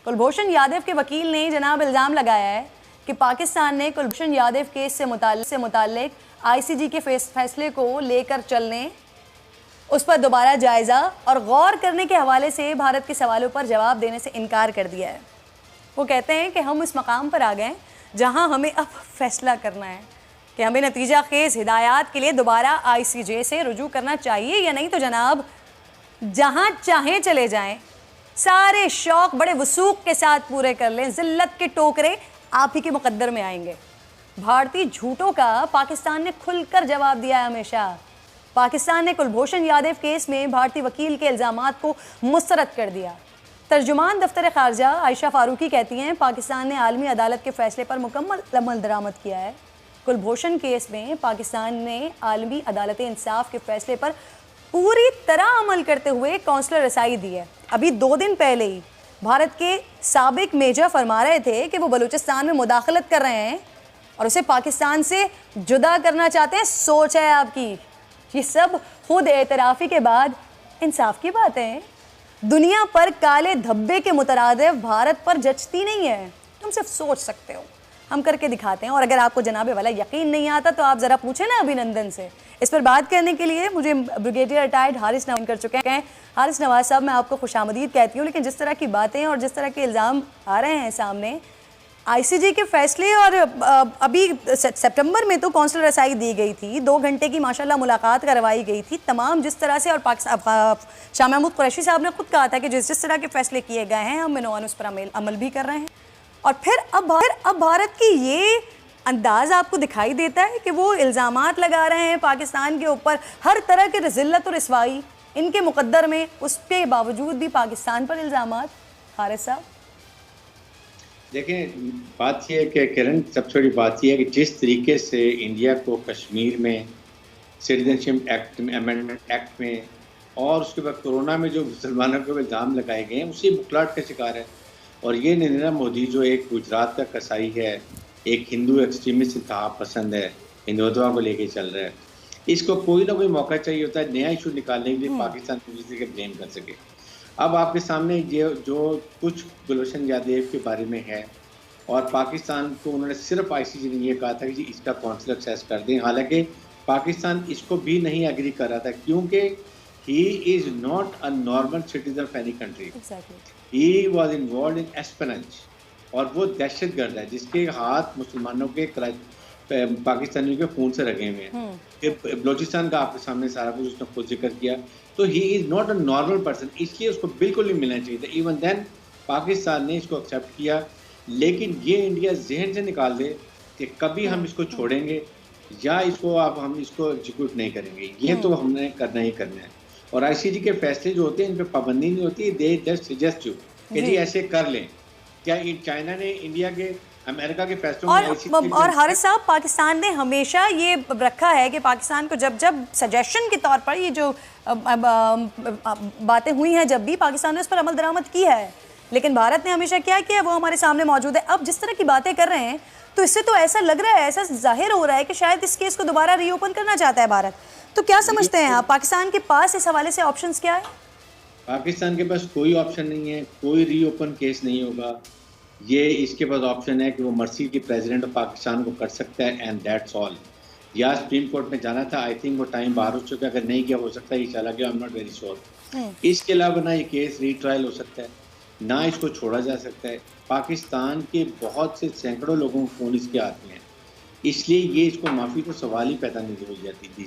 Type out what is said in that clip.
कुलभूषण यादव के वकील ने जनाब इल्ज़ाम लगाया है कि पाकिस्तान ने कुलभूषण यादव केस से मुताल्लिक आईसीजे के फैसले को लेकर चलने, उस पर दोबारा जायज़ा और गौर करने के हवाले से भारत के सवालों पर जवाब देने से इनकार कर दिया है। वो कहते हैं कि हम इस मकाम पर आ गए जहां हमें अब फैसला करना है कि हमें नतीजा खेज हिदायत के लिए दोबारा आईसीजे से रुजू करना चाहिए या नहीं। तो जनाब जहां चाहें चले जाएं, सारे शौक बड़े वसूख के साथ पूरे कर लें, जिल्लत के टोकरे आप ही के मुकद्दर में आएंगे। भारतीय झूठों का पाकिस्तान ने खुलकर जवाब दिया है हमेशा। पाकिस्तान ने कुलभूषण यादव केस में भारतीय वकील के इल्ज़ामात को मुस्तरद कर दिया। तर्जुमान दफ्तर खारजा आयशा फारूकी कहती हैं, पाकिस्तान ने आलमी अदालत के फैसले पर मुकम्मल अमल दरामद किया है। कुलभूषण केस में पाकिस्तान ने आलमी अदालत इंसाफ के फैसले पर पूरी तरह अमल करते हुए कौंसलर रसाई दी है। अभी 2 दिन पहले ही भारत के साबिक मेजर फरमा रहे थे कि वो बलूचिस्तान में मुदाखलत कर रहे हैं और उसे पाकिस्तान से जुदा करना चाहते हैं। सोच है आपकी। ये सब खुद एतराफ़ी के बाद इंसाफ की बातें हैं। दुनिया पर काले धब्बे के मुतरादिफ भारत पर जचती नहीं है। तुम सिर्फ सोच सकते हो, हम करके दिखाते हैं। और अगर आपको जनाबे वाला यकीन नहीं आता तो आप ज़रा पूछें ना अभिनंदन से। इस पर बात करने के लिए मुझे ब्रिगेडियर रिटायर्ड हारिस नवाज कर चुके हैं। हारिस नवाज साहब, मैं आपको खुशामदीद कहती हूँ, लेकिन जिस तरह की बातें और जिस तरह के इल्ज़ाम आ रहे हैं सामने, आईसीजे के फैसले और अभी सितंबर में तो कौंसलर रसाई दी गई थी, 2 घंटे की माशाल्लाह मुलाकात करवाई गई थी तमाम जिस तरह से। और शाह महमूद कुरैशी साहब ने खुद कहा था कि जिस तरह के फैसले किए गए हैं हम मिनवान उस पर अमल भी कर रहे हैं। और फिर अब भारत की ये अंदाज़ आपको दिखाई देता है कि वो इल्ज़ामात लगा रहे हैं पाकिस्तान के ऊपर, हर तरह के ज़िल्लत और रसवाई इनके मुकद्दर में, उसके बावजूद भी पाकिस्तान पर इल्ज़ामात। हारिस साहब देखें, बात यह है कि किरण, सबसे बड़ी बात यह है कि जिस तरीके से इंडिया को कश्मीर में सिटीजनशिप एक्ट में, अमेंडमेंट एक्ट में और उसके बाद कोरोना में जो मुसलमानों को इल्ज़ाम लगाए गए हैं, उसी मुखलाट का शिकार है। और ये नरेंद्र मोदी जो एक गुजरात का कसाई है, एक हिंदू एक्सट्रीमिस्ट इंतहा पसंद है, हिंदुत्व को लेके चल रहा है, इसको कोई ना कोई मौका चाहिए होता है नया इशू निकालने के लिए पाकिस्तान को किसी के ब्लेम कर सके। अब आपके सामने ये जो कुछ कुलभूषण यादव के बारे में है, और पाकिस्तान को उन्होंने सिर्फ आईसीजे ने ये कहा था कि जी इसका कौंसलर एक्सेस कर दें, हालांकि पाकिस्तान इसको भी नहीं एग्री कर रहा था, क्योंकि he is not a normal citizen of any country. He was involve in espionage, और वो दहशतगर्द है जिसके हाथ मुसलमानों के पाकिस्तानियों के खून से रखे हुए हैं। बलोचिस्तान का आपके सामने सारा कुछ उसने खुद जिक्र किया। तो ही is not a normal person, इसलिए उसको बिल्कुल नहीं मिलना चाहिए था। इवन देन पाकिस्तान ने इसको एक्सेप्ट किया, लेकिन ये इंडिया जहन से निकाल दे कि कभी हम इसको छोड़ेंगे या इसको हम इसको एग्जीक्यूट नहीं करेंगे। ये तो हमने करना ही करना है। और आईसीजे के फैसले जो होते हैं इन पर पाबंदी नहीं होती, दे जस्ट सजेस्ट यू कि जी ऐसे कर लें। क्या चाइना ने इंडिया के, अमेरिका के फैसलों में और हारिस साहब, पाकिस्तान ने हमेशा ये रखा है कि पाकिस्तान को जब सजेशन के तौर पर ये जो बातें हुई हैं, जब भी पाकिस्तान ने उस पर अमल दरामद की है, लेकिन भारत ने हमेशा क्या किया वो हमारे सामने मौजूद है। अब जिस तरह की बातें कर रहे हैं तो इससे तो ऐसा लग रहा है, ऐसा जाहिर हो रहा है कि शायद इस केस को दोबारा रीओपन करना चाहता है भारत। तो क्या समझते हैं आप, पाकिस्तान के पास इस हवाले से ऑप्शंस क्या है? पाकिस्तान के पास कोई ऑप्शन नहीं है, कोई रीओपन केस नहीं होगा। ये इसके पास ऑप्शन है कि वो मर्सी की प्रेसिडेंट ऑफ पाकिस्तान को कर सकता है, एंड दैट्स ऑल। या सुप्रीम कोर्ट में जाना था, आई थिंक वो टाइम बाहर हो चुका है, अगर नहीं किया हो सकता है ये चला गया, I am not very sure. इसके अलावा ना ये केस रीट्रायल हो सकता है, ना इसको छोड़ा जा सकता है। पाकिस्तान के बहुत से सैकड़ों लोगों को फोन इसके हाथ में है, इसलिए ये इसको माफ़ी तो सवाल ही पैदा नहीं हो जाती दी